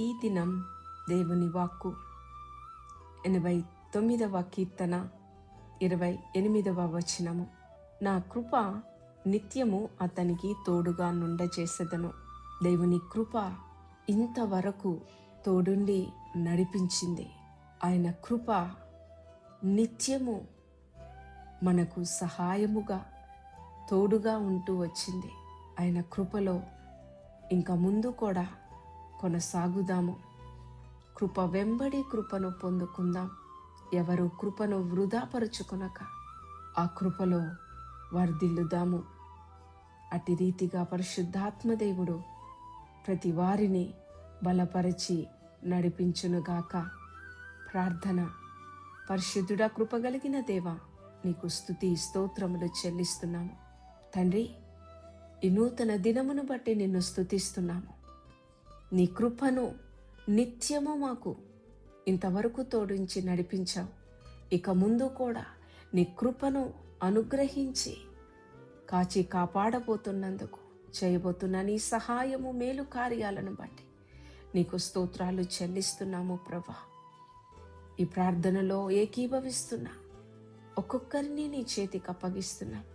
ఈ దినం దేవుని వాక్కు 89వ కీర్తన 28వ వచనము. నా కృప నిత్యము అతనికి తోడుగా నుండచేసెదను. దేవుని కృప ఇంతవరకు తోడుండి నడిపించింది. ఆయన కృప నిత్యము మనకు సహాయముగా తోడుగా ఉంటూ వచ్చింది. ఆయన కృపలో ఇంకా ముందు కూడా కొనసాగుదాము. కృప వెంబడి కృపను పొందుకుందాం. ఎవరు కృపను వృధాపరుచుకొనక ఆ కృపలో వర్ధిల్లుదాము. అట్టి రీతిగా పరిశుద్ధాత్మదేవుడు ప్రతి వారిని బలపరిచి నడిపించునుగాక. ప్రార్థన. పరిశుద్ధుడా, కృపగలిగిన దేవా, నీకు స్తుతి స్తోత్రములు చెల్లిస్తున్నాము. తండ్రి, ఈ నూతన దినమును బట్టి నిన్ను స్తుతిస్తున్నాము. నీ కృపను నిత్యము మాకు ఇంతవరకు తోడించి నడిపించావు. ఇక ముందు కూడా నీ కృపను అనుగ్రహించి కాచి కాపాడబోతున్నందుకు, చేయబోతున్న నీ సహాయము మేలు కార్యాలను బట్టి నీకు స్తోత్రాలు చెల్లిస్తున్నాము ప్రభా. ఈ ప్రార్థనలో ఏకీభవిస్తున్నా ఒక్కొక్కరిని నీ చేతికి అప్పగిస్తున్నాం.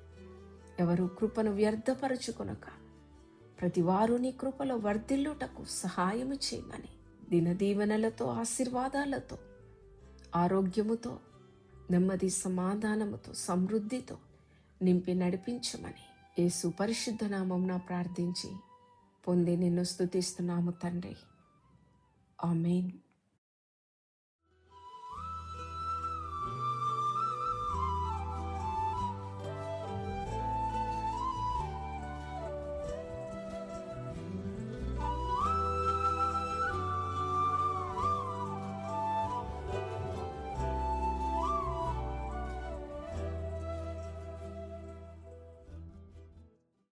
ఎవరు కృపను వ్యర్థపరచుకొనక ప్రతి వారు నీ కృపలో వర్ధిల్లుటకు సహాయము చేయమని, దినదీవెనలతో, ఆశీర్వాదాలతో, ఆరోగ్యముతో, నెమ్మది సమాధానముతో, సమృద్ధితో నింపి నడిపించమని యేసు పరిశుద్ధ నామమున ప్రార్థించి పొంది నిన్ను స్తుతిస్తున్నాము తండ్రి. ఆమేన్.